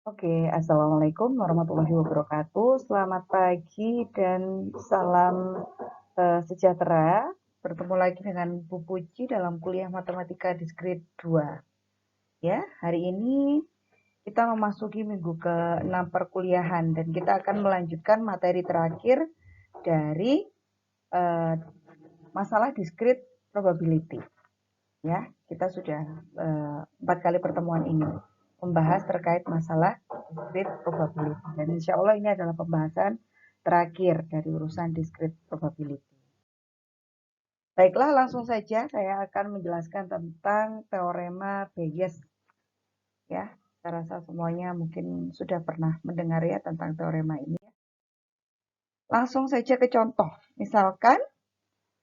Oke, Assalamualaikum warahmatullahi wabarakatuh. Selamat pagi dan salam sejahtera. Bertemu lagi dengan Bu Puji dalam kuliah Matematika Discrete 2. Ya, hari ini kita memasuki minggu ke-6 perkuliahan dan kita akan melanjutkan materi terakhir dari masalah discrete probability. Ya, kita sudah 4 kali pertemuan ini membahas terkait masalah discrete probability. Dan insya Allah ini adalah pembahasan terakhir dari urusan discrete probability. Baiklah, langsung saja saya akan menjelaskan tentang teorema Bayes. Ya, saya rasa semuanya mungkin sudah pernah mendengar ya tentang teorema ini. Langsung saja ke contoh. Misalkan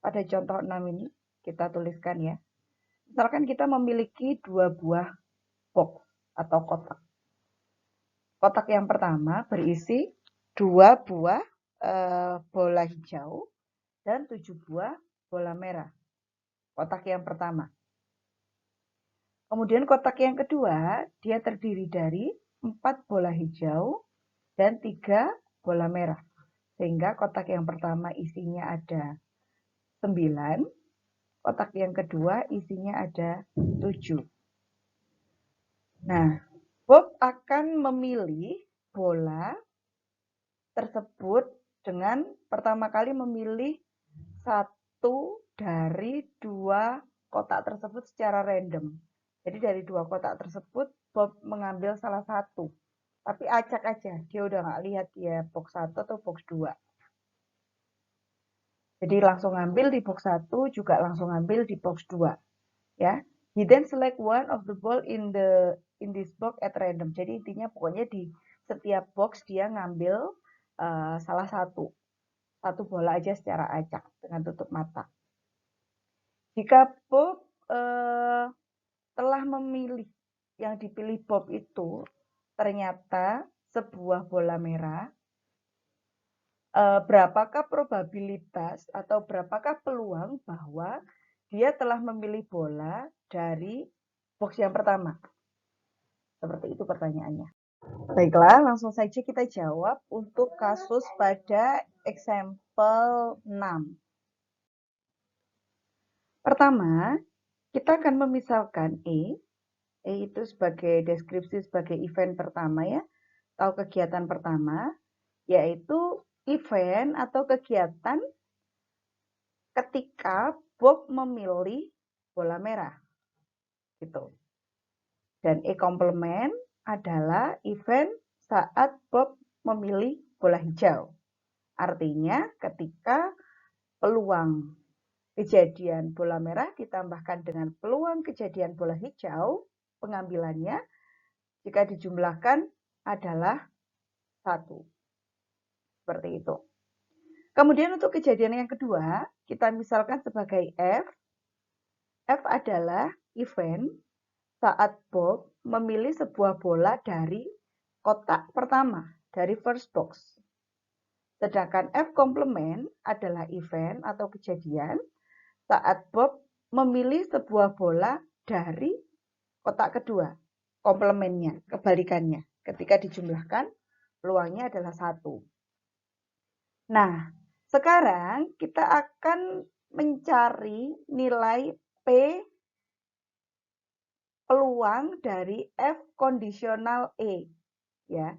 pada contoh 6 ini kita tuliskan ya. Misalkan kita memiliki dua buah box atau kotak. Kotak yang pertama berisi 2 buah bola hijau dan 7 buah bola merah. Kotak yang pertama. Kemudian kotak yang kedua, dia terdiri dari 4 bola hijau dan 3 bola merah. Sehingga kotak yang pertama isinya ada 9, kotak yang kedua isinya ada 7. Nah, Bob akan memilih bola tersebut dengan pertama kali memilih satu dari dua kotak tersebut secara random. Jadi dari dua kotak tersebut, Bob mengambil salah satu. Tapi acak aja, dia udah nggak lihat dia box 1 atau box 2. Jadi langsung ngambil di box 1, juga langsung ngambil di box 2. Ya. He then select one of the ball in this box at random. Jadi intinya pokoknya di setiap box dia ngambil salah satu bola aja secara acak dengan tutup mata. Jika Bob telah memilih yang dipilih Bob itu ternyata sebuah bola merah, berapakah probabilitas atau berapakah peluang bahwa dia telah memilih bola dari box yang pertama? Seperti itu pertanyaannya. Baiklah, langsung saja kita jawab untuk kasus pada example 6. Pertama, kita akan memisalkan E itu sebagai deskripsi sebagai event pertama ya, atau kegiatan pertama, yaitu event atau kegiatan ketika Bob memilih bola merah. Gitu. Dan E komplement adalah event saat Bob memilih bola hijau. Artinya ketika peluang kejadian bola merah ditambahkan dengan peluang kejadian bola hijau, pengambilannya jika dijumlahkan adalah 1. Seperti itu. Kemudian untuk kejadian yang kedua, kita misalkan sebagai F. F adalah event saat Bob memilih sebuah bola dari kotak pertama, dari first box. Sedangkan F komplement adalah event atau kejadian saat Bob memilih sebuah bola dari kotak kedua. Komplemennya, kebalikannya. Ketika dijumlahkan, peluangnya adalah 1. Nah, sekarang kita akan mencari nilai P peluang dari F kondisional E. Ya,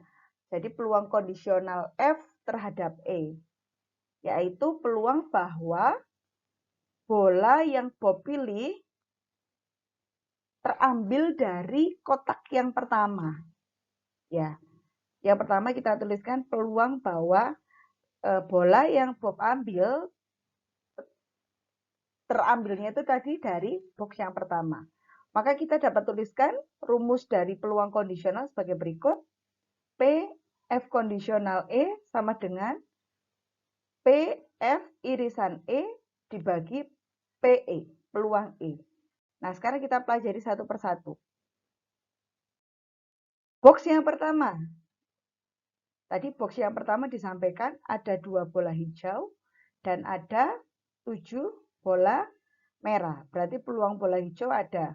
jadi peluang kondisional F terhadap E. Yaitu peluang bahwa bola yang Bob pilih terambil dari kotak yang pertama. Ya, yang pertama kita tuliskan peluang bahwa bola yang Bob ambil terambilnya itu tadi dari box yang pertama. Maka kita dapat tuliskan rumus dari peluang kondisional sebagai berikut. P F kondisional E sama dengan P F irisan E dibagi PE, peluang E. Nah, sekarang kita pelajari satu persatu. Box yang pertama. Tadi box yang pertama disampaikan ada 2 bola hijau dan ada 7 bola merah. Berarti peluang bola hijau ada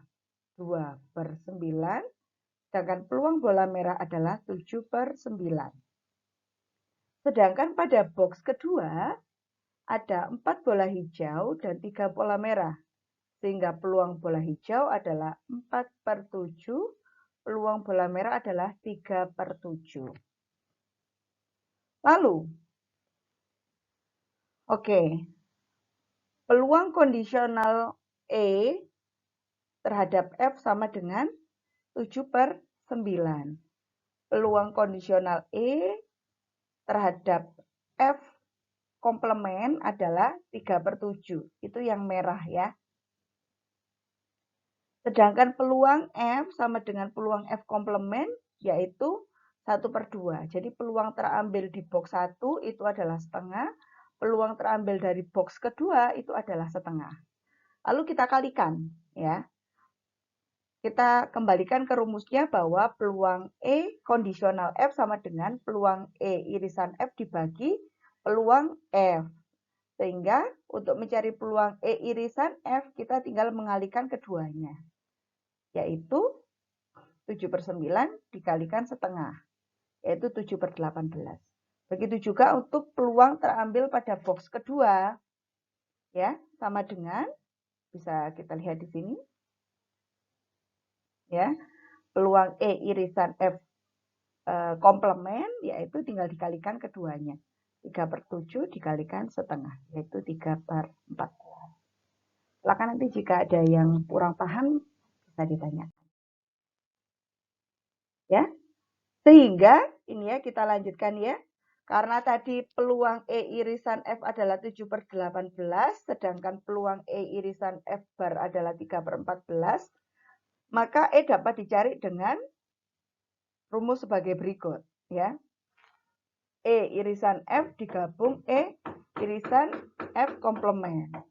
2/9 Sedangkan peluang bola merah adalah 7/9. Sedangkan pada box kedua, ada 4 bola hijau dan 3 bola merah. Sehingga peluang bola hijau adalah 4/7, peluang bola merah adalah 3/7. Lalu, peluang kondisional E terhadap F sama dengan 7/9. Peluang kondisional E terhadap F komplement /adalah 3/7. Itu yang merah ya. Sedangkan peluang F sama dengan peluang F komplement yaitu 1/2. Jadi peluang terambil di box 1 itu adalah setengah. Peluang terambil dari box kedua itu adalah setengah. Lalu kita kalikan ya. Kita kembalikan ke rumusnya bahwa peluang E kondisional F sama dengan peluang E irisan F dibagi peluang F. Sehingga untuk mencari peluang E irisan F, kita tinggal mengalihkan keduanya. Yaitu 7/9 dikalikan setengah. Yaitu 7/18. Begitu juga untuk peluang terambil pada box kedua. Ya, sama dengan, bisa kita lihat di sini. Ya, peluang E irisan F komplement, yaitu tinggal dikalikan keduanya. 3/7 dikalikan setengah, yaitu 3/14. Silakan nanti jika ada yang kurang paham, bisa ditanya. Ya, sehingga ini ya kita lanjutkan ya. Karena tadi peluang E irisan F adalah 7/18, sedangkan peluang E irisan F bar adalah 3/14, maka E dapat dicari dengan rumus sebagai berikut. Ya. E irisan F digabung E irisan F komplement.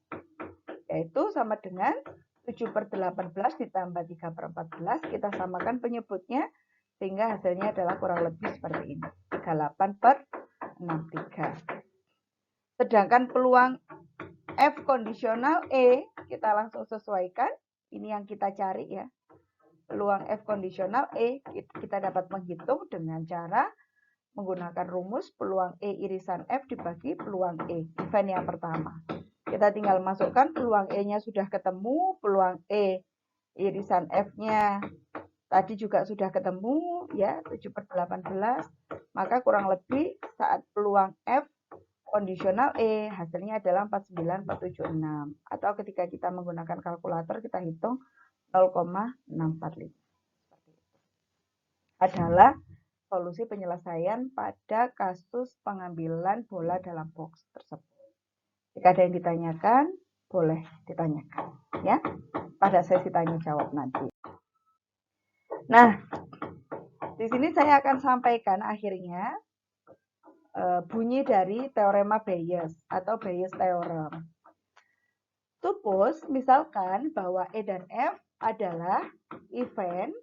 Yaitu sama dengan 7/18 ditambah 3/14. Kita samakan penyebutnya sehingga hasilnya adalah kurang lebih seperti ini. 38/63. Sedangkan peluang F kondisional E kita langsung sesuaikan. Ini yang kita cari ya. Peluang F kondisional E kita dapat menghitung dengan cara menggunakan rumus peluang E irisan F dibagi peluang E. Event yang pertama. Kita tinggal masukkan peluang E-nya sudah ketemu, peluang E irisan F-nya tadi juga sudah ketemu, ya 7/18. Maka kurang lebih saat peluang F kondisional E hasilnya adalah 49/476. Atau ketika kita menggunakan kalkulator kita hitung 0,645. Adalah solusi penyelesaian pada kasus pengambilan bola dalam box tersebut. Jika ada yang ditanyakan, boleh ditanyakan ya pada sesi tanya jawab nanti. Nah, di sini saya akan sampaikan akhirnya bunyi dari teorema Bayes atau Bayes theorem. Suppose misalkan bahwa E dan F adalah event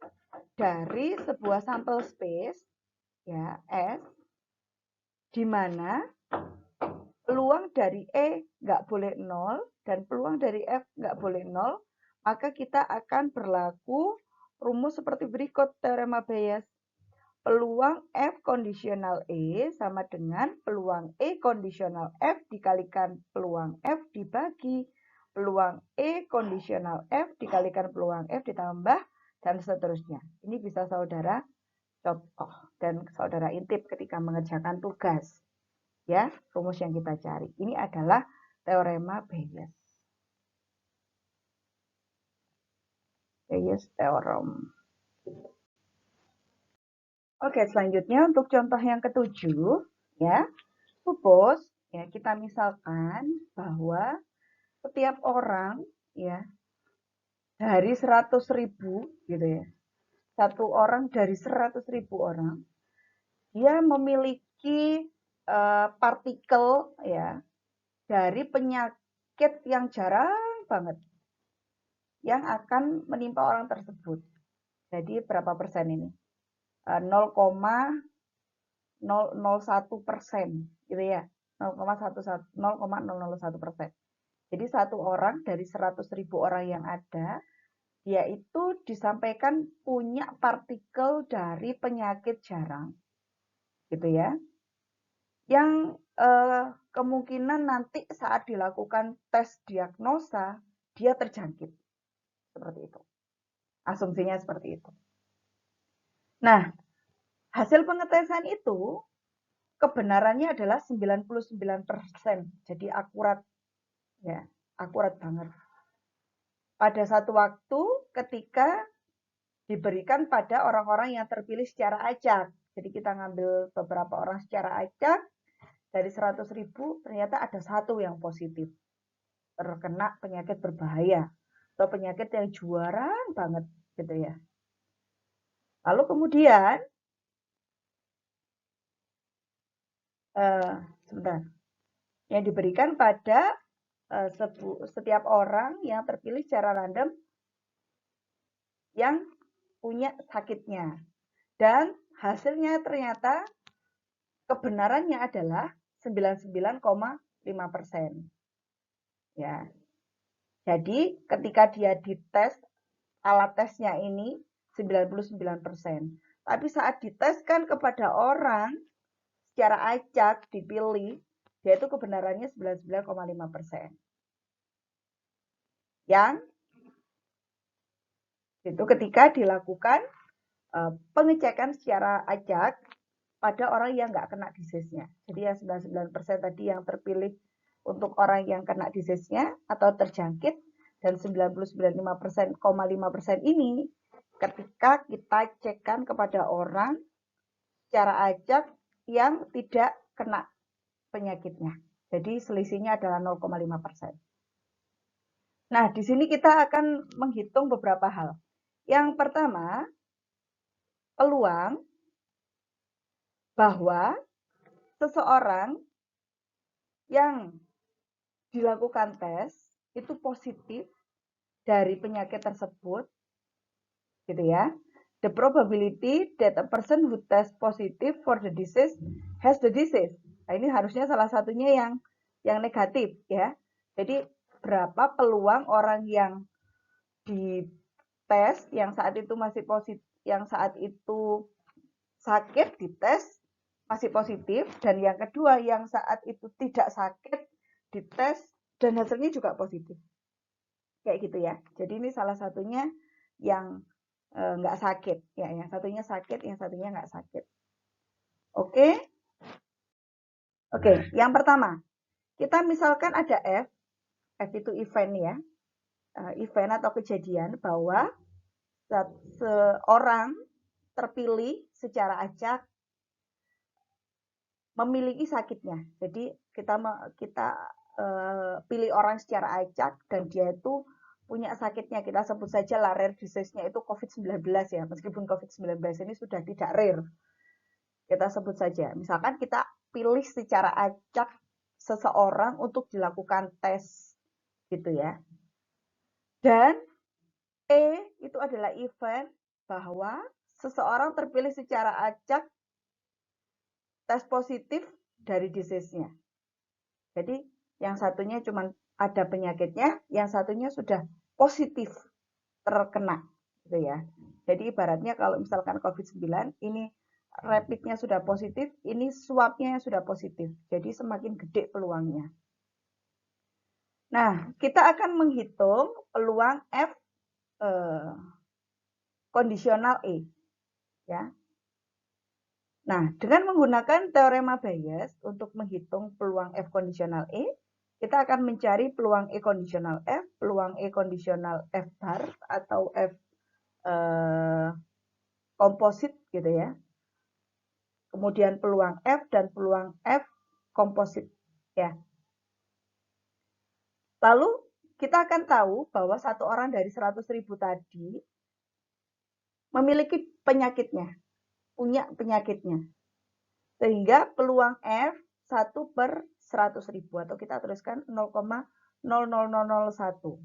dari sebuah sampel space ya S di mana peluang dari E nggak boleh 0 dan peluang dari F nggak boleh 0, maka kita akan berlaku rumus seperti berikut teorema Bayes. Peluang F kondisional E sama dengan peluang E kondisional F dikalikan peluang F dibagi peluang E kondisional F dikalikan peluang F ditambah dan seterusnya. Ini bisa saudara contoh dan saudara intip ketika mengerjakan tugas. Ya, rumus yang kita cari. Ini adalah teorema Bayes. Bayes theorem. Oke, selanjutnya untuk contoh yang ketujuh, ya. Suppose ya kita misalkan bahwa setiap orang ya dari 100.000 gitu ya. Satu orang dari 100.000 orang dia memiliki partikel ya dari penyakit yang jarang banget yang akan menimpa orang tersebut. Jadi berapa persen ini? 0,001% gitu ya. 0,001%. Jadi satu orang dari 100.000 orang yang ada dia itu disampaikan punya partikel dari penyakit jarang, gitu ya, yang kemungkinan nanti saat dilakukan tes diagnosa dia terjangkit, seperti itu. Asumsinya seperti itu. Nah, hasil pengetesan itu kebenarannya adalah 99%, jadi akurat, ya, akurat banget. Pada satu waktu ketika diberikan pada orang-orang yang terpilih secara acak. Jadi kita ngambil beberapa orang secara acak, dari 100.000 ternyata ada satu yang positif, terkena penyakit berbahaya atau penyakit yang juaran banget, gitu ya. Lalu kemudian, sebentar, yang diberikan pada setiap orang yang terpilih secara random yang punya sakitnya. Dan hasilnya ternyata kebenarannya adalah 99,5%. Ya. Jadi ketika dia dites, alat tesnya ini 99%. Tapi saat diteskan kepada orang secara acak dipilih, dia itu kebenarannya 99,5%. Yang itu ketika dilakukan pengecekan secara acak pada orang yang nggak kena disease-nya. Jadi yang 99% tadi yang terpilih untuk orang yang kena disease-nya atau terjangkit, dan 99,5% ini ketika kita cekkan kepada orang secara acak yang tidak kena penyakitnya. Jadi selisihnya adalah 0,5%. Nah, di sini kita akan menghitung beberapa hal. Yang pertama, peluang bahwa seseorang yang dilakukan tes itu positif dari penyakit tersebut, gitu ya. The probability that a person who test positive for the disease has the disease. Nah, ini harusnya salah satunya yang negatif, ya. Jadi berapa peluang orang yang dites yang saat itu masih positif, yang saat itu sakit dites masih positif, dan yang kedua yang saat itu tidak sakit dites dan hasilnya juga positif. Kayak gitu ya. Jadi ini salah satunya yang nggak sakit, ya. Yang satunya sakit, yang satunya nggak sakit. Oke? Oke, yang pertama, kita misalkan ada F itu event ya, event atau kejadian bahwa seorang terpilih secara acak memiliki sakitnya. Jadi kita pilih orang secara acak dan dia itu punya sakitnya. Kita sebut saja lah rare disease-nya itu COVID-19 ya. Meskipun COVID-19 ini sudah tidak rare. Kita sebut saja. Misalkan kita pilih secara acak seseorang untuk dilakukan tes gitu ya. Dan E itu adalah event bahwa seseorang terpilih secara acak tes positif dari disease-nya. Jadi yang satunya cuma ada penyakitnya, yang satunya sudah positif terkena, gitu ya. Jadi ibaratnya kalau misalkan COVID-19 ini rapidnya sudah positif, ini swabnya sudah positif. Jadi semakin gede peluangnya. Nah, kita akan menghitung peluang F kondisional E, ya. Nah, dengan menggunakan teorema Bayes untuk menghitung peluang F kondisional E, kita akan mencari peluang E kondisional F, peluang E kondisional F bar atau F komposit gitu ya. Kemudian peluang F dan peluang F komposit ya. Lalu kita akan tahu bahwa satu orang dari 100.000 tadi memiliki penyakitnya, punya penyakitnya. Sehingga peluang F 1/100.000 atau kita tuliskan 0,00001.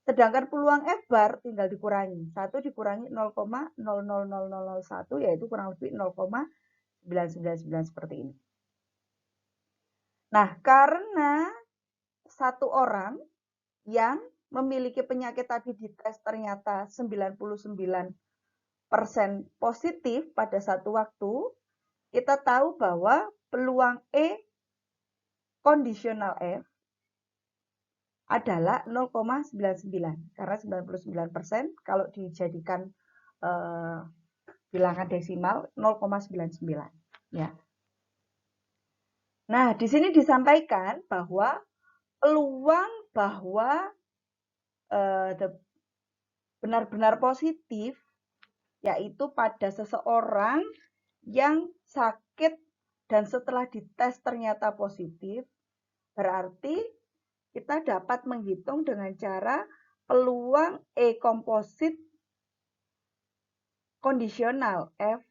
Sedangkan peluang F bar tinggal dikurangi. 1 dikurangi 0,00001 yaitu kurang lebih 0,999 seperti ini. Nah, karena satu orang yang memiliki penyakit tadi dites ternyata 99% positif pada satu waktu, kita tahu bahwa peluang E kondisional F adalah 0,99 karena 99% kalau dijadikan bilangan desimal 0,99 ya. Nah, di sini disampaikan bahwa peluang bahwa benar-benar positif yaitu pada seseorang yang sakit dan setelah dites ternyata positif, berarti kita dapat menghitung dengan cara peluang E komposit kondisional F,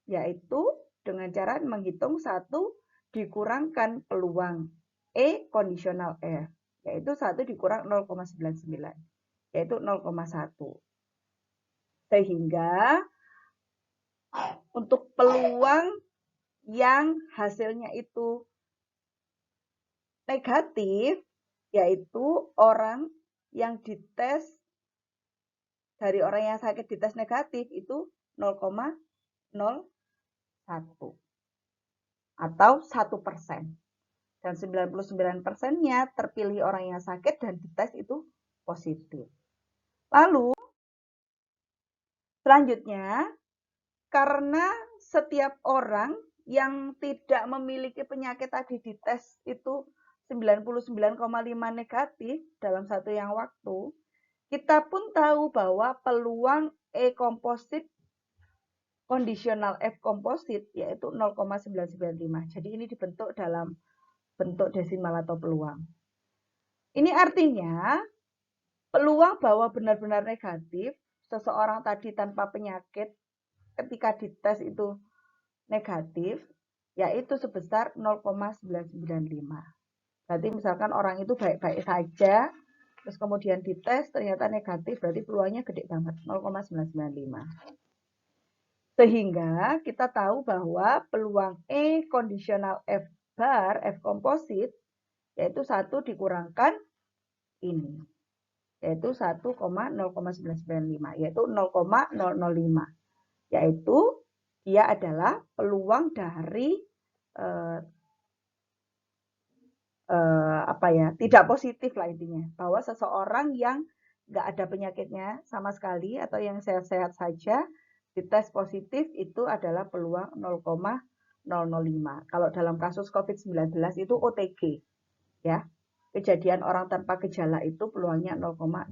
yaitu dengan cara menghitung 1 dikurangkan peluang E kondisional F, yaitu 1 dikurang 0,99, yaitu 0,1. Sehingga untuk peluang yang hasilnya itu negatif, yaitu orang yang dites dari orang yang sakit dites negatif itu 0,01 atau 1%. Dan 99%-nya terpilih orang yang sakit dan dites itu positif. Lalu, selanjutnya, karena setiap orang yang tidak memiliki penyakit tadi dites itu 99,5 negatif dalam satu yang waktu, kita pun tahu bahwa peluang E komposit kondisional F komposit yaitu 0,995. Jadi ini dibentuk dalam bentuk desimal atau peluang. Ini artinya peluang bahwa benar-benar negatif seseorang tadi tanpa penyakit ketika dites itu negatif yaitu sebesar 0,995. Berarti misalkan orang itu baik-baik saja terus kemudian dites ternyata negatif, berarti peluangnya gede banget, 0,995. Sehingga kita tahu bahwa peluang E kondisional F bar, F komposit, yaitu 1 dikurangkan ini, yaitu 1,0,995, yaitu 0,005. Yaitu dia adalah peluang dari tidak positif lah intinya, bahwa seseorang yang nggak ada penyakitnya sama sekali atau yang sehat-sehat saja dites positif itu adalah peluang 0,005. Kalau dalam kasus COVID-19 itu OTG, ya, kejadian orang tanpa gejala itu peluangnya 0,005.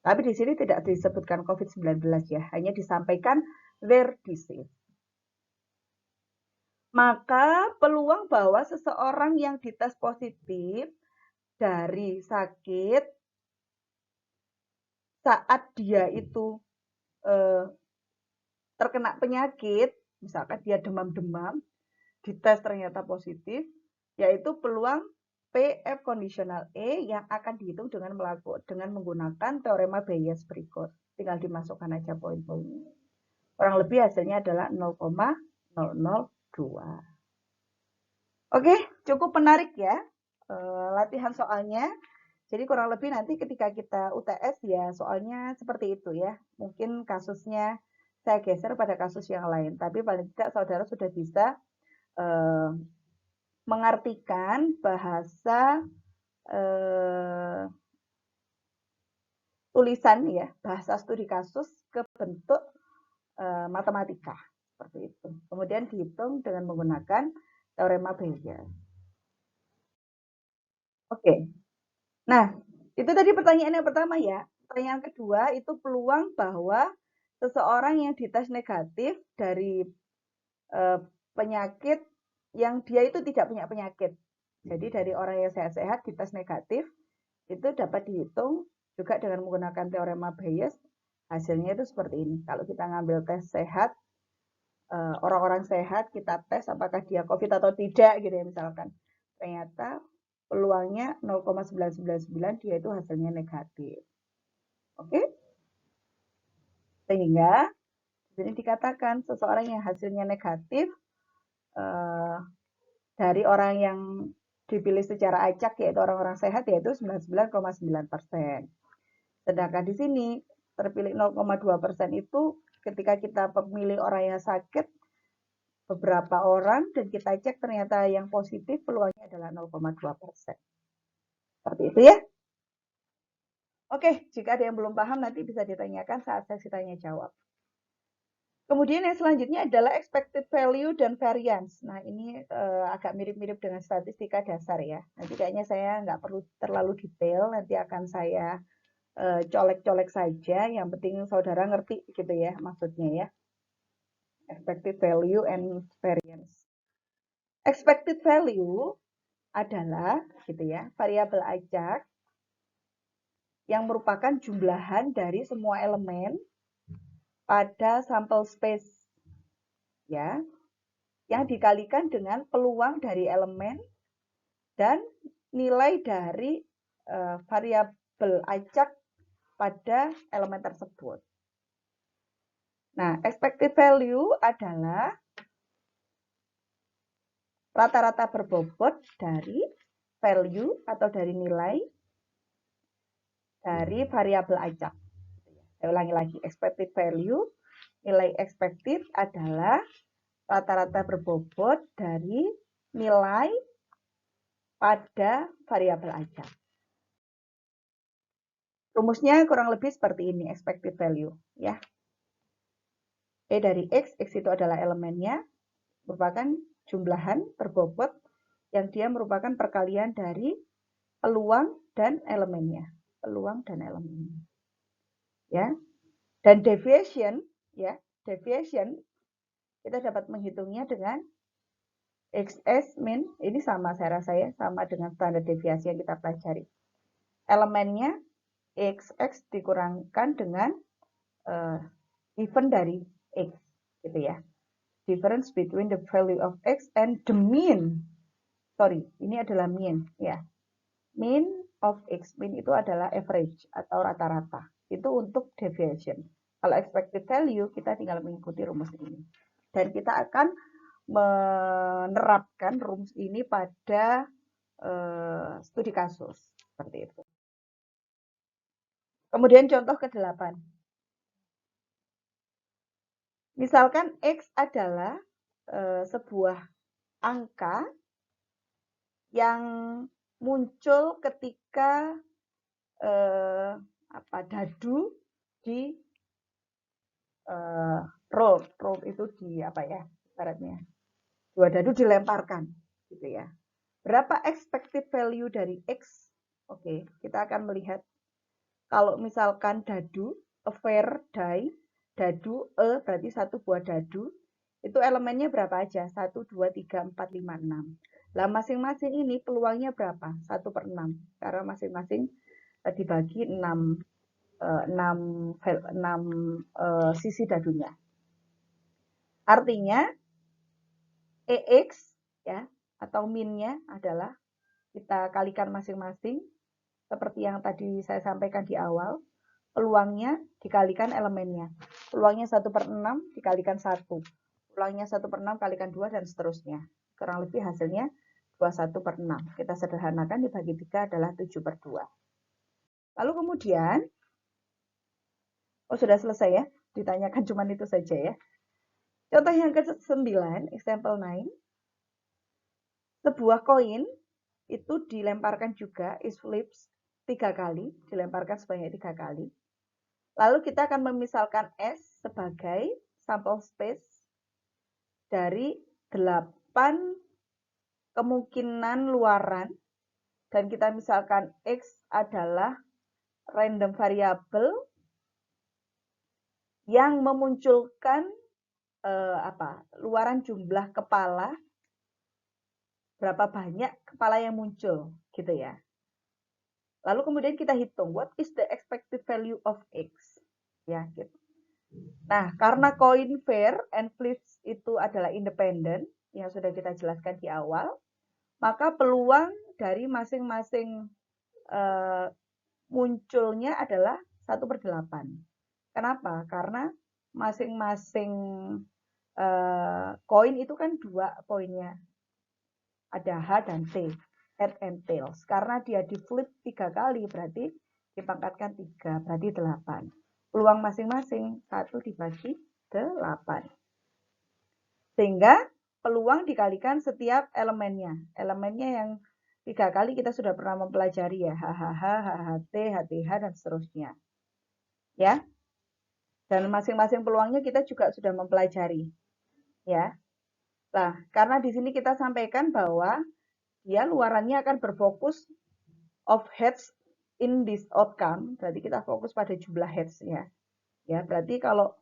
Tapi di sini tidak disebutkan COVID-19 ya, hanya disampaikan rare disease. Maka peluang bahwa seseorang yang dites positif dari sakit saat dia itu terkena penyakit, misalkan dia demam-demam, dites ternyata positif, yaitu peluang PF kondisional E yang akan dihitung dengan menggunakan teorema Bayes berikut. Tinggal dimasukkan aja poin-poinnya. Kurang lebih hasilnya adalah 0,002. Oke, cukup menarik ya latihan soalnya. Jadi kurang lebih nanti ketika kita UTS ya soalnya seperti itu ya. Mungkin kasusnya saya geser pada kasus yang lain. Tapi paling tidak saudara sudah bisa mengartikan bahasa tulisan ya, bahasa studi kasus ke bentuk matematika. Seperti itu. Kemudian dihitung dengan menggunakan teorema Bayes. Oke. Nah, itu tadi pertanyaan yang pertama ya. Pertanyaan kedua itu peluang bahwa seseorang yang dites negatif dari penyakit yang dia itu tidak punya penyakit. Jadi dari orang yang sehat-sehat dites negatif itu dapat dihitung juga dengan menggunakan teorema Bayes. Hasilnya itu seperti ini. Kalau kita ngambil tes sehat, orang-orang sehat kita tes apakah dia COVID atau tidak gitu ya misalkan. Ternyata peluangnya 0,999 dia itu hasilnya negatif. Oke? Sehingga jadi dikatakan seseorang yang hasilnya negatif dari orang yang dipilih secara acak yaitu orang-orang sehat yaitu 99,9%. Sedangkan di sini terpilih 0,2% itu ketika kita memilih orang yang sakit beberapa orang dan kita cek ternyata yang positif peluangnya adalah 0,2%. Seperti itu ya. Oke, jika ada yang belum paham nanti bisa ditanyakan saat sesi tanya jawab. Kemudian yang selanjutnya adalah expected value dan variance. Nah, ini agak mirip-mirip dengan statistika dasar ya. Nanti kayaknya saya nggak perlu terlalu detail, nanti akan saya colek-colek saja. Yang penting saudara ngerti gitu ya maksudnya ya. Expected value and variance. Expected value adalah gitu ya, variabel acak yang merupakan jumlahan dari semua elemen pada sampel space ya, yang dikalikan dengan peluang dari elemen dan nilai dari variabel acak pada elemen tersebut. Nah, expected value adalah rata-rata berbobot dari value atau dari nilai dari variabel acak. Saya ulangi lagi, expected value, nilai expected adalah rata-rata berbobot dari nilai pada variabel acak. Rumusnya kurang lebih seperti ini, expected value. Ya. E dari X itu adalah elemennya, merupakan jumlahan berbobot yang dia merupakan perkalian dari peluang dan elemennya. Peluang dan elemennya. Ya. Dan deviation, ya, deviation kita dapat menghitungnya dengan XS min, ini sama saya rasa ya, sama dengan standar deviasi yang kita pelajari. Elemennya XX dikurangkan dengan even dari X, gitu ya. Difference between the value of X and the mean. Sorry, ini adalah mean, ya. Mean of X, mean itu adalah average atau rata-rata. Itu untuk deviation. Kalau expected value, kita tinggal mengikuti rumus ini. Dan kita akan menerapkan rumus ini pada studi kasus. Seperti itu. Kemudian contoh ke-8. Misalkan X adalah sebuah angka yang muncul ketika dadu di roll itu di apa ya ibaratnya, dua dadu dilemparkan gitu ya. Berapa expected value dari X? Oke, kita akan melihat kalau misalkan dadu, a fair die, dadu berarti satu buah dadu, itu elemennya berapa aja? 1, 2, 3, 4, 5, 6. Lah masing-masing ini peluangnya berapa? 1/6. Karena masing-masing dibagi 6 sisi dadunya. Artinya EX ya atau minnya adalah kita kalikan masing-masing seperti yang tadi saya sampaikan di awal, peluangnya dikalikan elemennya. Peluangnya 1/6 dikalikan 1. Peluangnya 1/6 kalikan 2 dan seterusnya. Kurang lebih hasilnya 21/6. Kita sederhanakan dibagi 3 adalah 7/2. Lalu kemudian sudah selesai ya, ditanyakan cuma itu saja ya. Contoh yang ke-9, example 9. Sebuah koin itu dilemparkan juga, is flips 3 kali, dilemparkan sebanyak 3 kali. Lalu kita akan memisalkan S sebagai sample space dari 8 kemungkinan luaran, dan kita misalkan X adalah random variable yang memunculkan luaran jumlah kepala, berapa banyak kepala yang muncul gitu ya. Lalu kemudian kita hitung what is the expected value of X ya gitu. Nah, karena coin fair and flips itu adalah independen yang sudah kita jelaskan di awal, maka peluang dari masing-masing munculnya adalah 1/8. Kenapa? Karena masing-masing koin itu kan 2 poinnya. Ada H dan T. head and tails. Karena dia di flip 3 kali, berarti dipangkatkan 3, berarti 8. Peluang masing-masing 1 dibagi 8. Sehingga peluang dikalikan setiap elemennya. Elemennya yang 3 kali kita sudah pernah mempelajari ya. HHH, HHT, HTH, dan seterusnya. Ya. Dan masing-masing peluangnya kita juga sudah mempelajari. Ya. Nah, karena di sini kita sampaikan bahwa dia luarannya akan berfokus of heads in this outcome. Berarti kita fokus pada jumlah heads ya. Ya, berarti kalau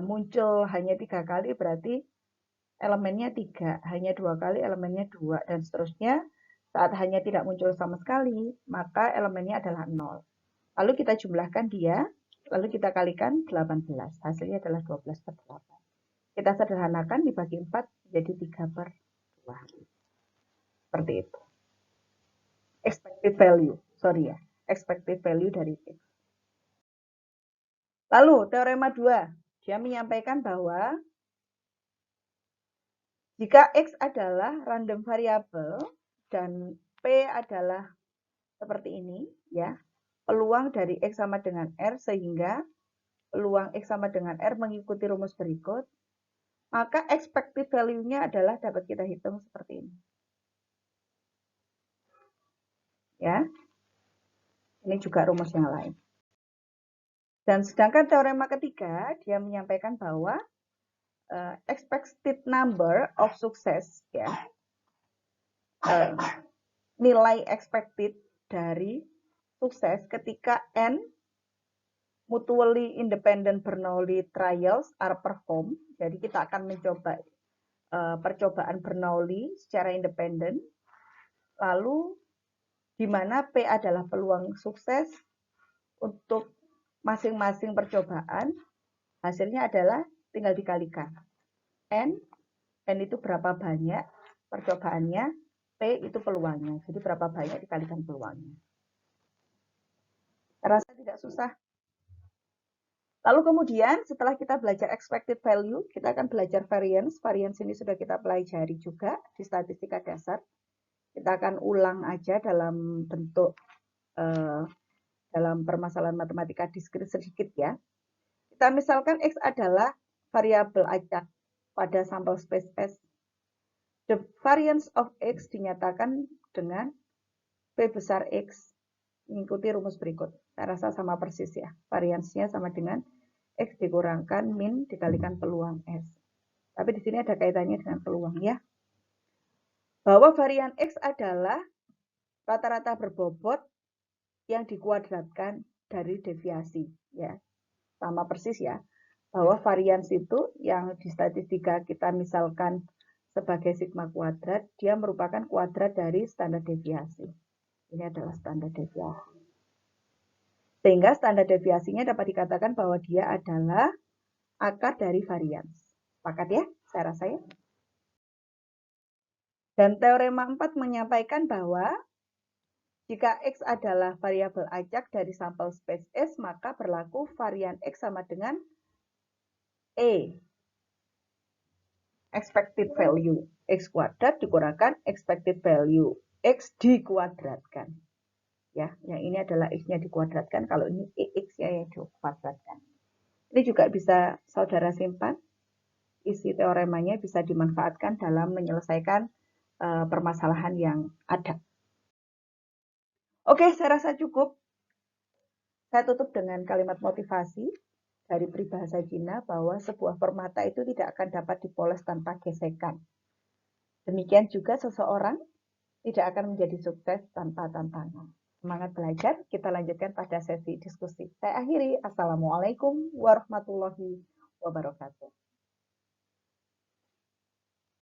muncul hanya 3 kali berarti elemennya 3, hanya 2 kali elemennya 2, dan seterusnya. Saat hanya tidak muncul sama sekali, maka elemennya adalah 0. Lalu kita jumlahkan dia, lalu kita kalikan 18. Hasilnya adalah 12 per 8. Kita sederhanakan, dibagi 4, jadi 3 per 2. Seperti itu. Expected value, expected value dari X. Lalu, teorema 2, dia menyampaikan bahwa jika X adalah random variable dan P adalah seperti ini, ya, peluang dari X sama dengan R sehingga peluang X sama dengan R mengikuti rumus berikut, maka expected value-nya adalah dapat kita hitung seperti ini. Ya, ini juga rumus yang lain. Dan sedangkan teorema ketiga, dia menyampaikan bahwa expected number of success, ya, nilai expected dari sukses ketika N mutually independent Bernoulli trials are performed. Jadi kita akan mencoba percobaan Bernoulli secara independen. Lalu di mana P adalah peluang sukses untuk masing-masing percobaan, hasilnya adalah tinggal dikalikan. N itu berapa banyak percobaannya, P itu peluangnya. Jadi berapa banyak dikalikan peluangnya. Terasa tidak susah. Lalu kemudian setelah kita belajar expected value, kita akan belajar variance. Variance ini sudah kita pelajari juga di statistika dasar. Kita akan ulang aja dalam bentuk dalam permasalahan matematika diskrit sedikit ya. Kita misalkan X adalah variabel acak pada sampel space S. The variance of X dinyatakan dengan P besar X mengikuti rumus berikut. Saya rasa sama persis ya. Variansnya sama dengan X dikurangkan min dikalikan peluang S. Tapi di sini ada kaitannya dengan peluang ya. Bahwa varian X adalah rata-rata berbobot yang dikuadratkan dari deviasi ya. Sama persis ya. Bahwa varians itu yang di statistika kita misalkan sebagai sigma kuadrat, dia merupakan kuadrat dari standar deviasi. Ini adalah standar deviasi. Sehingga standar deviasinya dapat dikatakan bahwa dia adalah akar dari varians. Sepakat ya? Saya rasa ya. Dan teorema 4 menyampaikan bahwa jika X adalah variabel acak dari sampel space S, maka berlaku varian X sama dengan E. Expected value. X kuadrat dikurangkan expected value. X dikuadratkan. Ya, yang ini adalah X-nya dikuadratkan. Kalau ini X-nya yang dikuadratkan. Ini juga bisa saudara simpan. Isi teoremanya bisa dimanfaatkan dalam menyelesaikan permasalahan yang ada. Oke, saya rasa cukup. Saya tutup dengan kalimat motivasi dari peribahasa Cina bahwa sebuah permata itu tidak akan dapat dipoles tanpa gesekan. Demikian juga seseorang tidak akan menjadi sukses tanpa tantangan. Semangat belajar, kita lanjutkan pada sesi diskusi. Saya akhiri. Assalamualaikum warahmatullahi wabarakatuh.